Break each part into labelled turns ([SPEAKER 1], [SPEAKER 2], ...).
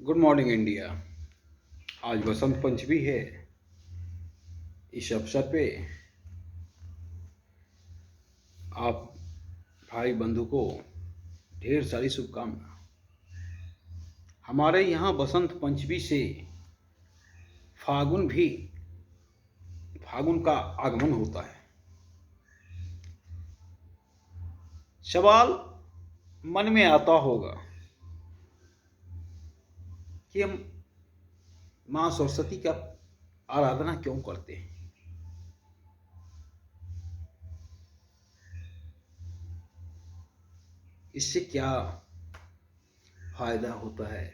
[SPEAKER 1] Good morning India. आज बसंत पंचमी है। इस अवसर पे आप भाई बंधु को ढेर सारी शुभकामना। हमारे यहाँ बसंत पंचमी से फागुन का आगमन होता है। सवाल मन में आता होगा कि हम माँ सरस्वती का आराधना क्यों करते हैं। इससे क्या फायदा होता है,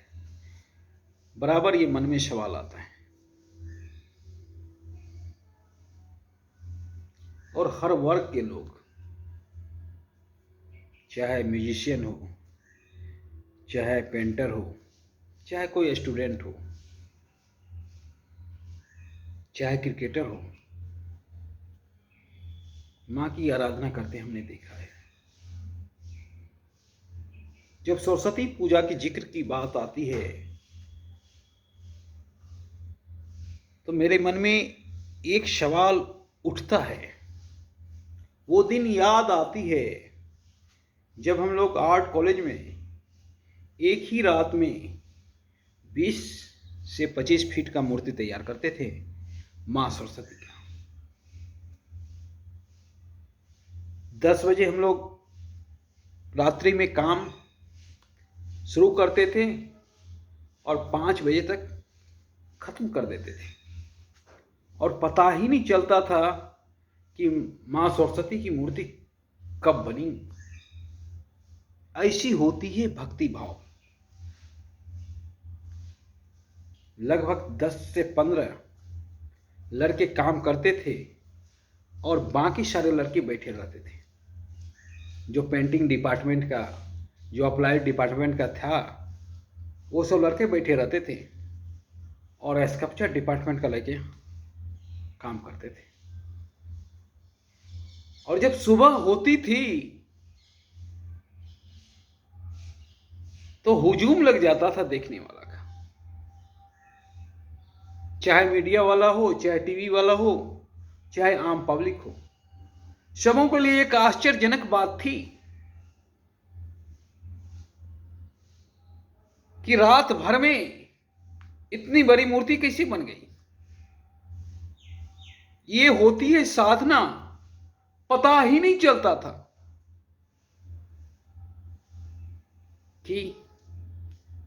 [SPEAKER 1] बराबर ये मन में सवाल आता है। और हर वर्ग के लोग, चाहे म्यूजिशियन हो, चाहे पेंटर हो, चाहे कोई स्टूडेंट हो, चाहे क्रिकेटर हो, माँ की आराधना करते हमने देखा है। जब सरस्वती पूजा की जिक्र की बात आती है तो मेरे मन में एक सवाल उठता है। वो दिन याद आती है जब हम लोग आर्ट कॉलेज में एक ही रात में 20 से 25 फीट का मूर्ति तैयार करते थे माँ सरस्वती का। 10 बजे हम लोग रात्रि में काम शुरू करते थे और 5 बजे तक खत्म कर देते थे, और पता ही नहीं चलता था कि माँ सरस्वती की मूर्ति कब बनी। ऐसी होती है भक्ति भाव। लगभग 10 से 15 लड़के काम करते थे और बाकी सारे लड़के बैठे रहते थे। जो पेंटिंग डिपार्टमेंट का, जो अप्लाइड डिपार्टमेंट का था, वो सब लड़के बैठे रहते थे और स्कल्पचर डिपार्टमेंट का लड़के काम करते थे। और जब सुबह होती थी तो हुजूम लग जाता था देखने वाला का। चाहे मीडिया वाला हो, चाहे टीवी वाला हो, चाहे आम पब्लिक हो, सबों के लिए एक आश्चर्यजनक बात थी कि रात भर में इतनी बड़ी मूर्ति कैसे बन गई। ये होती है साधना, पता ही नहीं चलता था कि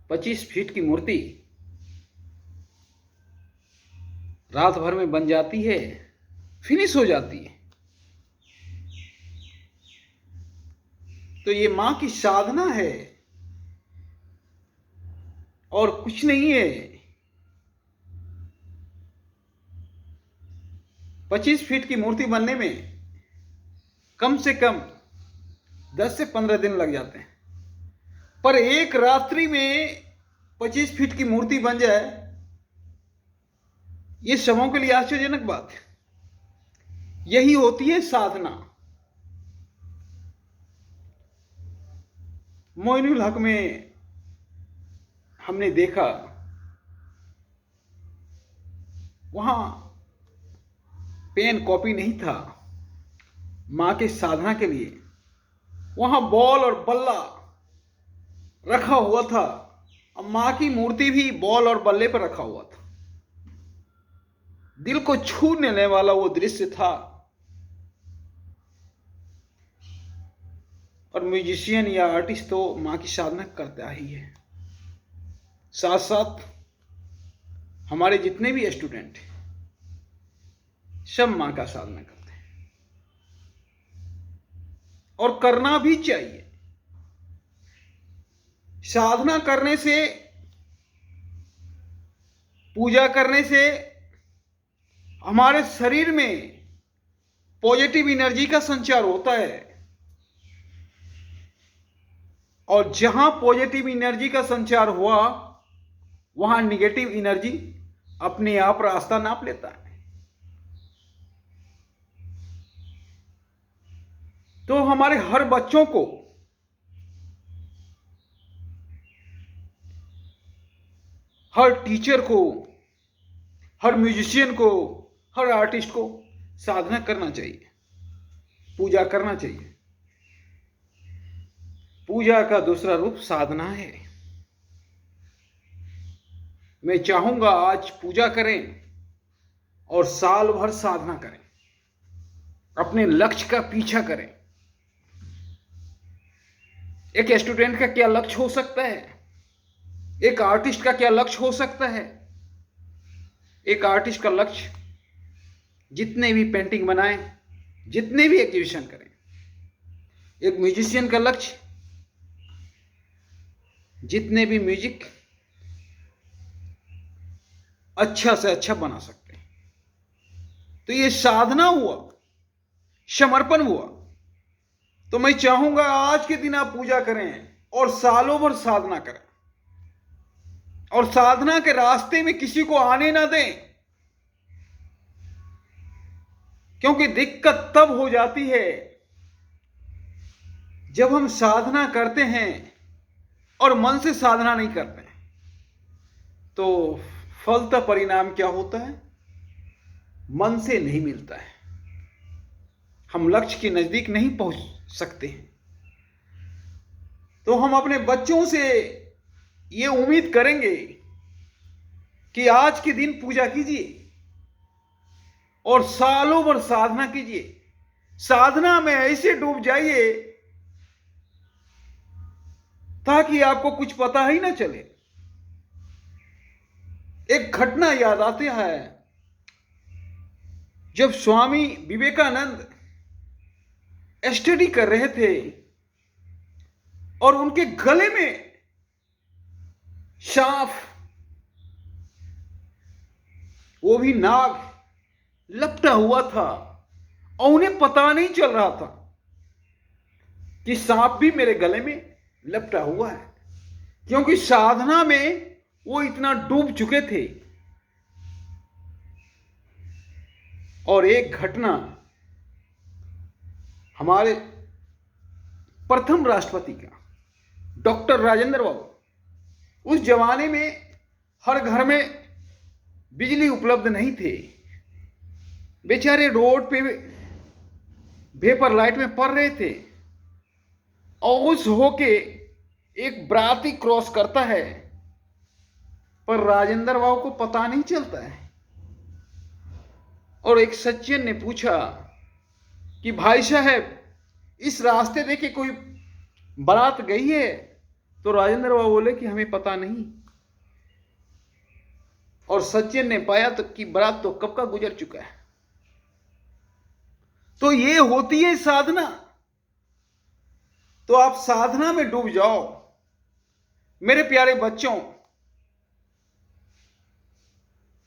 [SPEAKER 1] 25 फीट की मूर्ति रात भर में बन जाती है, फिनिश हो जाती है। तो ये मां की साधना है और कुछ नहीं है। 25 फीट की मूर्ति बनने में कम से कम 10 से 15 दिन लग जाते हैं, पर एक रात्रि में 25 फीट की मूर्ति बन जाए, ये सबों के लिए आश्चर्यजनक बात है। यही होती है साधना। मोइनुल हक में हमने देखा, वहां पेन कॉपी नहीं था मां के साधना के लिए। वहां बॉल और बल्ला रखा हुआ था और मां की मूर्ति भी बॉल और बल्ले पर रखा हुआ था। दिल को छू लेने वाला वो दृश्य था। और म्यूजिशियन या आर्टिस्ट तो मां की साधना करता ही है। साथ साथ हमारे जितने भी स्टूडेंट हैं, सब मां का साधना करते हैं और करना भी चाहिए। साधना करने से, पूजा करने से हमारे शरीर में पॉजिटिव एनर्जी का संचार होता है, और जहां पॉजिटिव एनर्जी का संचार हुआ वहां निगेटिव एनर्जी अपने आप रास्ता नाप लेता है। तो हमारे हर बच्चों को हर टीचर को, हर म्यूजिशियन को, हर आर्टिस्ट को साधना करना चाहिए, पूजा करना चाहिए। पूजा का दूसरा रूप साधना है। मैं चाहूंगा आज पूजा करें और साल भर साधना करें, अपने लक्ष्य का पीछा करें। एक स्टूडेंट का क्या लक्ष्य हो सकता है? एक आर्टिस्ट का क्या लक्ष्य हो सकता है? एक आर्टिस्ट का लक्ष्य जितने भी पेंटिंग बनाएं, जितने भी एग्जीबिशन करें। एक म्यूजिशियन का लक्ष्य जितने भी म्यूजिक अच्छा से अच्छा बना सकते हैं। तो ये साधना हुआ, समर्पण हुआ। तो मैं चाहूंगा आज के दिन आप पूजा करें और सालों भर साधना करें, और साधना के रास्ते में किसी को आने ना दें, क्योंकि दिक्कत तब हो जाती है जब हम साधना करते हैं और मन से साधना नहीं करते हैं। तो फलतः परिणाम क्या होता है? मन से नहीं मिलता है, हम लक्ष्य के नजदीक नहीं पहुंच सकते हैं। तो हम अपने बच्चों से ये उम्मीद करेंगे कि आज के दिन पूजा कीजिए और सालों भर साधना कीजिए। साधना में ऐसे डूब जाइए ताकि आपको कुछ पता ही ना चले। एक घटना याद आती है, जब स्वामी विवेकानंद स्टडी कर रहे थे और उनके गले में सांप, वो भी नाग, लपटा हुआ था और उन्हें पता नहीं चल रहा था कि सांप भी मेरे गले में लपटा हुआ है, क्योंकि साधना में वो इतना डूब चुके थे। और एक घटना, हमारे प्रथम राष्ट्रपति का डॉक्टर राजेंद्र बाबू, उस जमाने में हर घर में बिजली उपलब्ध नहीं थे, बेचारे रोड पे वेपर लाइट में पड़ रहे थे, और उस होके एक बराती क्रॉस करता है, पर राजेंद्र बाबू को पता नहीं चलता है। और एक सज्जन ने पूछा कि भाई साहब, इस रास्ते देखे कोई बारात गई है? तो राजेंद्र बाबू बोले कि हमें पता नहीं। और सज्जन ने पाया तो कि बारात तो कब का गुजर चुका है। तो ये होती है साधना। तो आप साधना में डूब जाओ मेरे प्यारे बच्चों।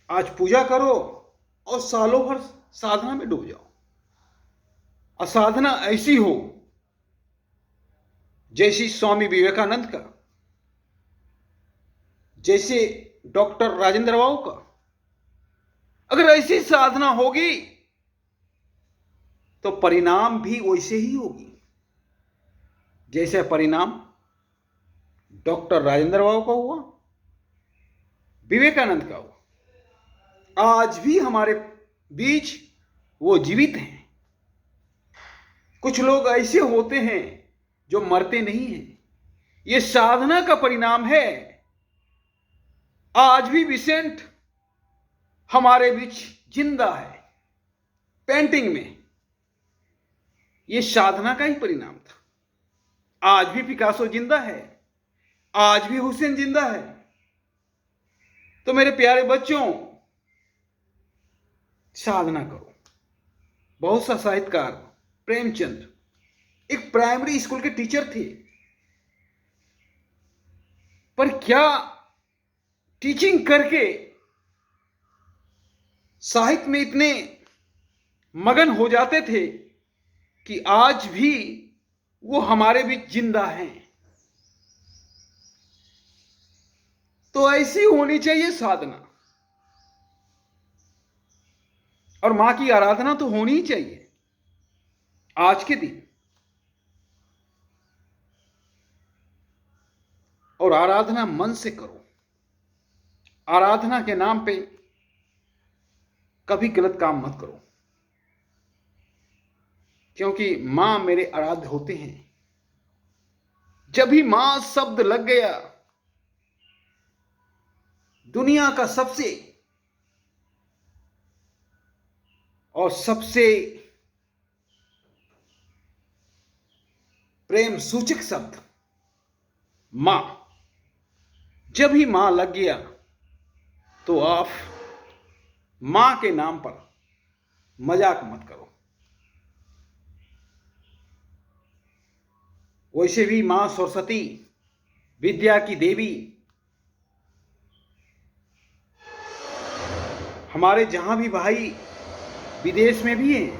[SPEAKER 1] आज पूजा करो और सालों भर साधना में डूब जाओ। और साधना ऐसी हो जैसी स्वामी विवेकानंद का, जैसे डॉक्टर राजेंद्र बाबू का। अगर ऐसी साधना होगी तो परिणाम भी वैसे ही होगी जैसे परिणाम डॉक्टर राजेंद्र बाबू का हुआ, विवेकानंद का हुआ। आज भी हमारे बीच वो जीवित हैं। कुछ लोग ऐसे होते हैं जो मरते नहीं हैं, ये साधना का परिणाम है। आज भी विसेंट हमारे बीच जिंदा है पेंटिंग में, ये साधना का ही परिणाम था। आज भी पिकासो जिंदा है, आज भी हुसैन जिंदा है। तो मेरे प्यारे बच्चों, साधना करो। बहुत सा साहित्यकार, प्रेमचंद एक प्राइमरी स्कूल के टीचर थे, पर क्या टीचिंग करके साहित्य में इतने मगन हो जाते थे कि आज भी वो हमारे बीच जिंदा हैं। तो ऐसी होनी चाहिए साधना, और मां की आराधना तो होनी ही चाहिए आज के दिन। और आराधना मन से करो, आराधना के नाम पे कभी गलत काम मत करो, क्योंकि मां मेरे आराध्य होते हैं। जब भी मां शब्द लग गया, दुनिया का सबसे और सबसे प्रेम सूचक शब्द मां, जब ही मां लग गया तो आप मां के नाम पर मजाक मत करो। वैसे भी मां सरस्वती विद्या की देवी हमारे जहां भी भाई विदेश में भी हैं,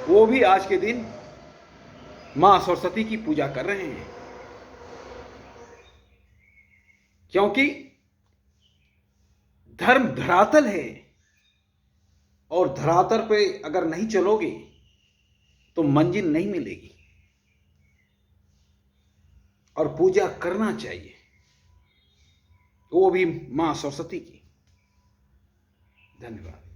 [SPEAKER 1] वो भी आज के दिन मां सरस्वती की पूजा कर रहे हैं, क्योंकि धर्म धरातल है और धरातल पे अगर नहीं चलोगे तो मंजिल नहीं मिलेगी, और पूजा करना चाहिए, वो भी मां सरस्वती की। धन्यवाद।